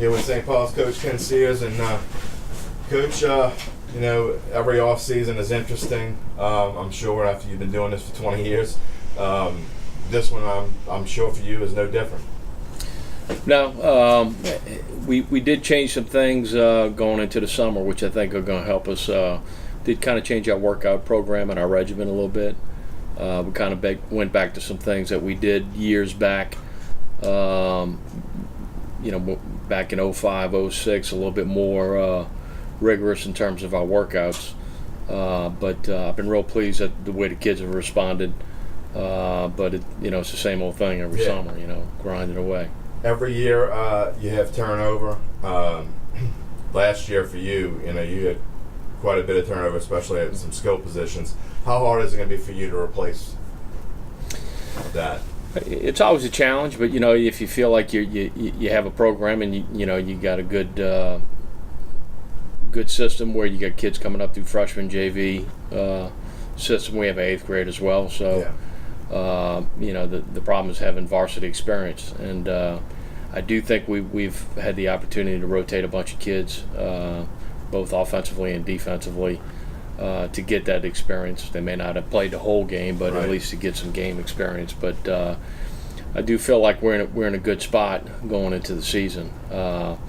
Here with St. Paul's coach Ken Sears, and coach, every off season is interesting. I'm sure after you've been doing this for 20 years, this one I'm sure for you is no different. No, we did change some things going into the summer, which I think are going to help us. Did kind of change our workout program and our regimen a little bit. We kind of went back to some things that we did years back. Back in 05, 06, a little bit more rigorous in terms of our workouts. But I've been real pleased at the way the kids have responded. But it's the same old thing every summer, grinding away. Every year you have turnover. Last year for you, you had quite a bit of turnover, especially at some skill positions. How hard is it going to be for you to replace that? It's always a challenge, but if you feel like you have a program and you got a good system where you got kids coming up through freshman JV system. We have an 8th grade as well, so the problem is having varsity experience, and I do think we've had the opportunity to rotate a bunch of kids, both offensively and defensively, to get that experience. They may not have played the whole game, but at least to get some game experience. But I do feel like we're in a good spot going into the season. Now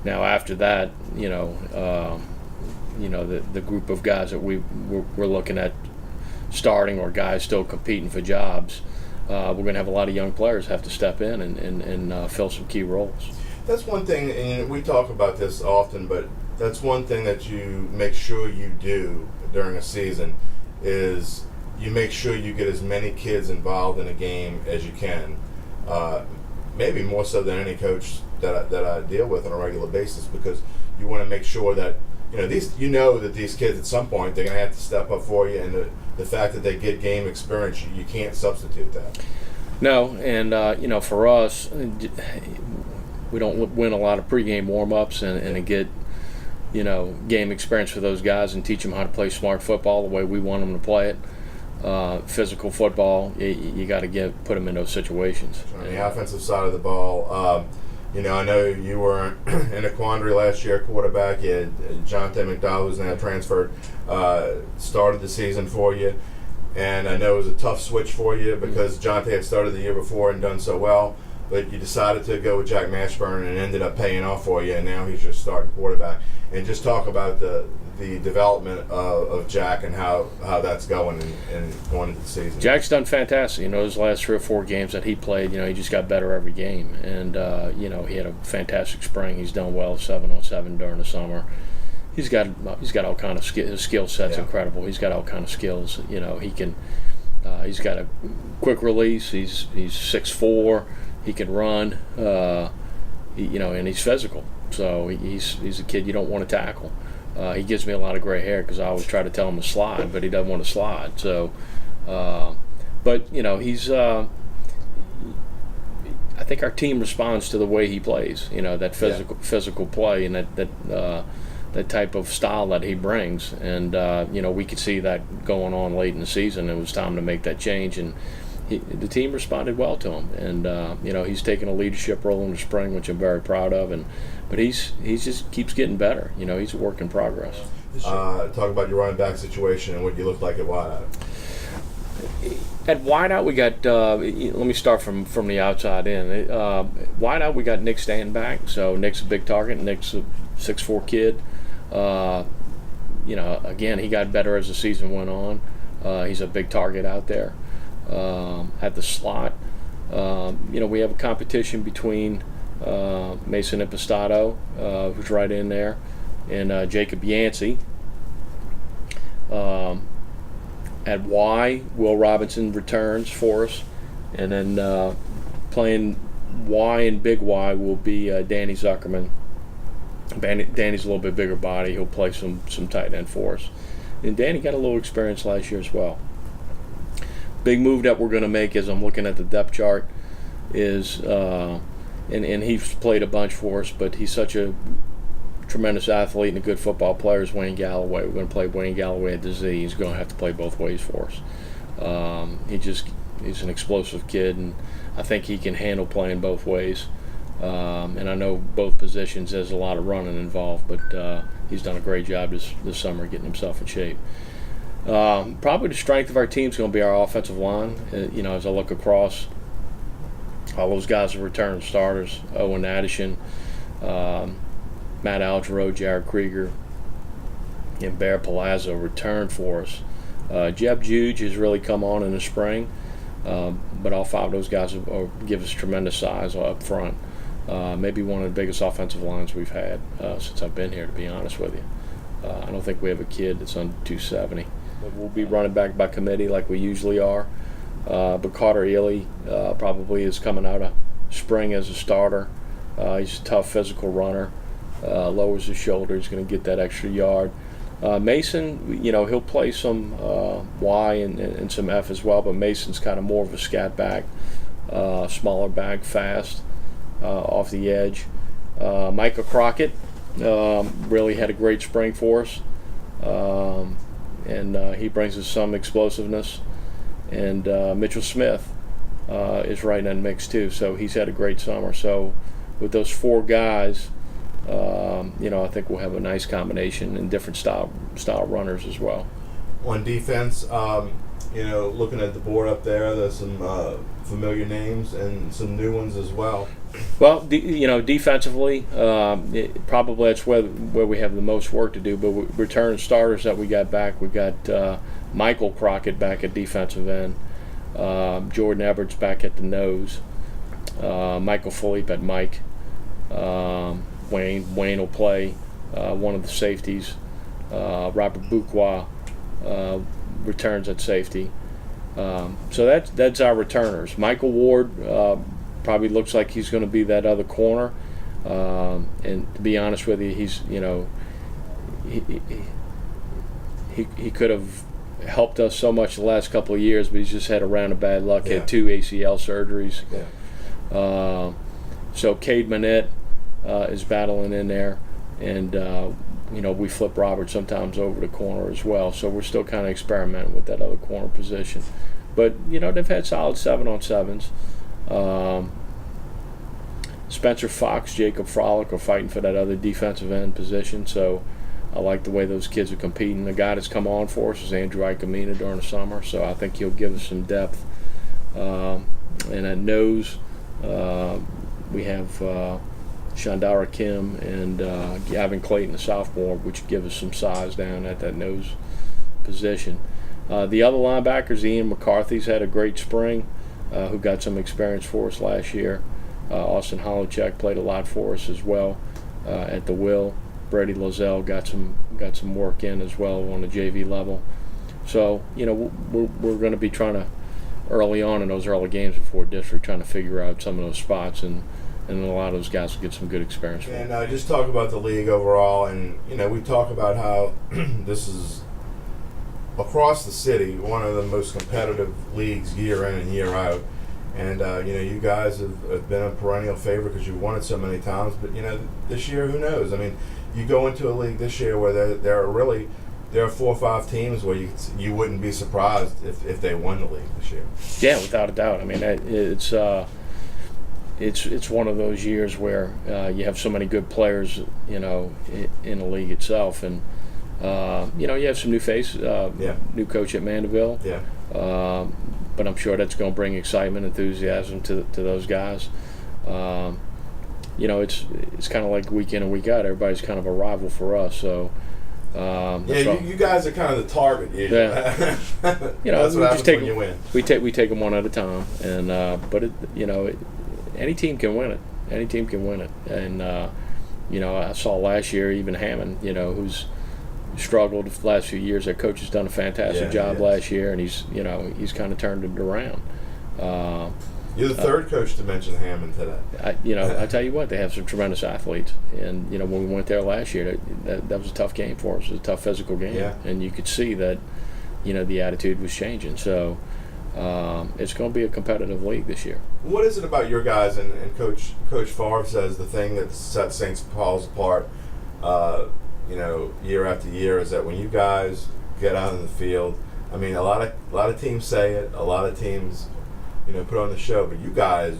after that, the group of guys that we're looking at starting, or guys still competing for jobs, we're going to have a lot of young players have to step in and fill some key roles. That's one thing, and we talk about this often, but that's one thing that you make sure you do during a season is you make sure you get as many kids involved in a game as you can. Maybe more so than any coach that I deal with on a regular basis, because you want to make sure that that these kids at some point they're going to have to step up for you, and the fact that they get game experience, you can't substitute that. No, and for us, we don't win a lot of pregame warm-ups and get game experience for those guys and teach them how to play smart football the way we want them to play it. Physical football, you got to put them in those situations. On the offensive side of the ball, I know you were in a quandary last year at quarterback. You had Jonte McDowell, who's now transferred, started the season for you. And I know it was a tough switch for you because Jonte had started the year before and done so well. But you decided to go with Jack Mashburn, and it ended up paying off for you, and now he's your starting quarterback. And just talk about the development of Jack and how that's going and going into the season. Jack's done fantastic. His last 3 or 4 games that he played, he just got better every game. And, he had a fantastic spring. He's done well 7-on-7 during the summer. He's got all kind of his skill set's incredible. He's got all kind of skills. He can. He's got a quick release. He's 6'4". He can run. And he's physical. So he's a kid you don't want to tackle. He gives me a lot of gray hair because I always try to tell him to slide, but he doesn't want to slide. So, he's. I think our team responds to the way he plays. That physical play and that type of style that he brings, and we could see that going on late in the season. It was time to make that change, and the team responded well to him. And he's taken a leadership role in the spring, which I'm very proud of. But he's just keeps getting better. He's a work in progress. Talk about your running back situation and what you look like at wideout. At wideout, we got. Let me start from the outside in. Wideout, we got Nick staying back. So Nick's a big target. Nick's a 6'4" kid. Again, he got better as the season went on. He's a big target out there. At the slot, we have a competition between Mason Impastato, who's right in there, and Jacob Yancey. At Y, Will Robinson returns for us, and then playing Y and Big Y will be Danny Zuckerman. Danny's a little bit bigger body. He'll play some tight end for us. And Danny got a little experience last year as well. Big move that we're going to make, as I'm looking at the depth chart, is and he's played a bunch for us, but he's such a tremendous athlete and a good football player is Wayne Galloway. We're going to play Wayne Galloway at the Z. He's going to have to play both ways for us. He's an explosive kid, and I think he can handle playing both ways. And I know both positions, there's a lot of running involved, but he's done a great job this summer getting himself in shape. Probably the strength of our team is going to be our offensive line. As I look across, all those guys are returning starters. Owen Addison, Matt Algero, Jared Krieger, and Bear Palazzo returned for us. Jeb Juge has really come on in the spring, but all 5 of those guys will give us tremendous size up front. Maybe one of the biggest offensive lines we've had since I've been here, to be honest with you. I don't think we have a kid that's under 270. But we'll be running back by committee like we usually are. But Carter Ely probably is coming out of spring as a starter. He's a tough physical runner. Lowers his shoulder. He's going to get that extra yard. Mason, he'll play some Y and some F as well, but Mason's kind of more of a scat back, smaller back, fast, off the edge. Micah Crockett really had a great spring for us, and he brings us some explosiveness. And Mitchell Smith is right in that mix too, so he's had a great summer. So with those 4 guys, I think we'll have a nice combination and different style runners as well. On defense, looking at the board up there's some familiar names and some new ones as well. Well, defensively, probably that's where we have the most work to do. But return starters that we got back, we got Michael Crockett back at defensive end, Jordan Edwards back at the nose, Michael Philippe at Mike. Wayne will play one of the safeties. Robert Bouquois returns at safety. So that's our returners. Michael Ward probably looks like he's going to be that other corner. And to be honest with you, he's he could have helped us so much the last couple of years, but he's just had a round of bad luck. Yeah. Had 2 ACL surgeries. Yeah. So Cade Manette is battling in there, and we flip Robert sometimes over the corner as well. So we're still kind of experimenting with that other corner position. But they've had solid 7-on-7s. Spencer Fox, Jacob Frolic are fighting for that other defensive end position. So I like the way those kids are competing. The guy that's come on for us is Andrew Icamina during the summer, so I think he'll give us some depth. And at nose, we have Shandara Kim and Gavin Clayton, the sophomore, which give us some size down at that nose position. The other linebackers, Ian McCarthy's had a great spring, who got some experience for us last year. Austin Holochek played a lot for us as well at the will. Brady Lozelle got some work in as well on the JV level. So we're going to be trying to early on in those early games before district, trying to figure out some of those spots, and a lot of those guys will get some good experience. And just talk about the league overall, and we talk about how this is across the city one of the most competitive leagues year in and year out. And you guys have been a perennial favorite because you've won it so many times. But this year, who knows? I mean, you go into a league this year where there are 4 or 5 teams where you wouldn't be surprised if they won the league this year. Yeah, without a doubt. I mean, it's one of those years where you have so many good players, in the league itself, and you have some new face, new coach at Mandeville. Yeah. But I'm sure that's going to bring excitement, enthusiasm to those guys. It's kind of like week in and week out. Everybody's kind of a rival for us. So you guys are kind of the target. Usually. Yeah. That's what happens when you win. We take them one at a time, and but any team can win it. Any team can win it, and I saw last year even Hammond, who's struggled the last few years. Their coach has done a fantastic job last year, and he's kind of turned it around. You're the third coach to mention Hammond today. I tell you what, they have some tremendous athletes, and when we went there last year, that was a tough game for us. It was a tough physical game, and you could see that the attitude was changing. So it's going to be a competitive league this year. What is it about your guys and Coach Favre says the thing that sets St. Paul's apart? Year after year, is that when you guys get out in the field, I mean, a lot of teams say it, a lot of teams, put on the show, but you guys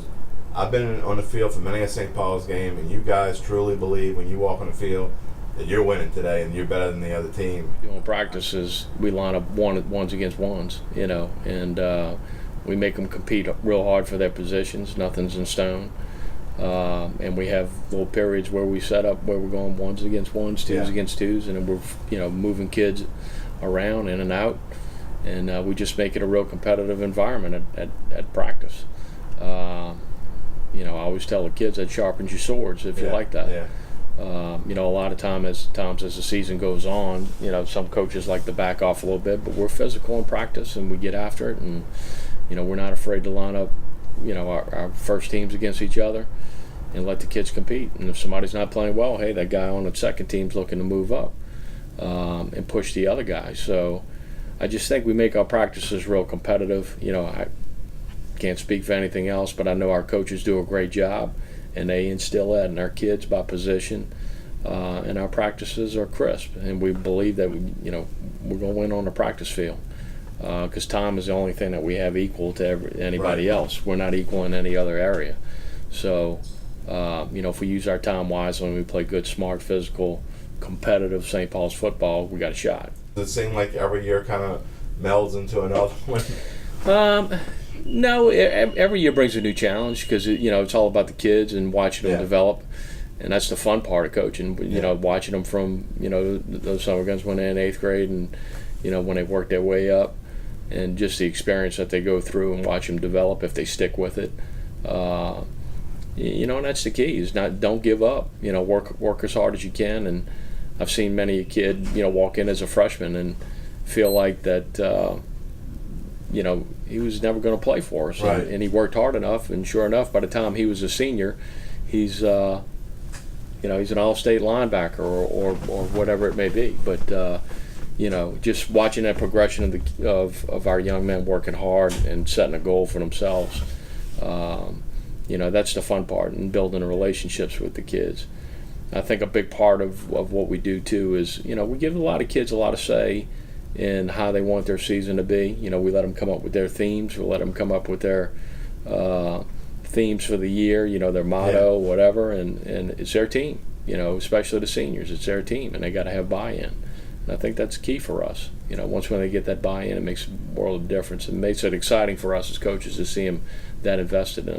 I've been on the field for many a St. Paul's game, and you guys truly believe when you walk on the field that you're winning today and you're better than the other team. On practices, we line up ones against ones, and we make them compete real hard for their positions. Nothing's in stone. And we have little periods where we set up where we're going ones against ones, twos against twos, and then we're moving kids around in and out, and we just make it a real competitive environment at practice. I always tell the kids that sharpens your swords if you like that. Yeah. A lot of times as the season goes on, some coaches like to back off a little bit, but we're physical in practice and we get after it, and we're not afraid to line up our first teams against each other and let the kids compete. And if somebody's not playing well, hey, that guy on the second team's looking to move up and push the other guy. So I just think we make our practices real competitive. I can't speak for anything else, but I know our coaches do a great job, and they instill that in our kids by position. And our practices are crisp, and we believe that we're going to win on the practice field. Because time is the only thing that we have equal to anybody else. We're not equal in any other area. So, if we use our time wisely and we play good, smart, physical, competitive St. Paul's football, we got a shot. Does it seem like every year kind of melds into another one? No, every year brings a new challenge because it's all about the kids and watching them develop. And that's the fun part of coaching, watching them from, those summer guns when they're in 8th grade and, when they work their way up. And just the experience that they go through and watch them develop if they stick with it. And that's the key, is don't give up. Work as hard as you can. And I've seen many a kid, walk in as a freshman and feel like that, he was never going to play for us. Right. And he worked hard enough, and sure enough, by the time he was a senior, he's an all-state linebacker or whatever it may be. But just watching that progression of our young men working hard and setting a goal for themselves, that's the fun part, and building relationships with the kids. I think a big part of what we do too is, we give a lot of kids a lot of say in how they want their season to be. We let them come up with their themes. We let them come up with their themes for the year, their motto, whatever, and it's their team, especially the seniors. It's their team, and they got to have buy-in. And I think that's key for us. Once when they get that buy-in, it makes a world of difference. It makes it exciting for us as coaches to see them that invested in it.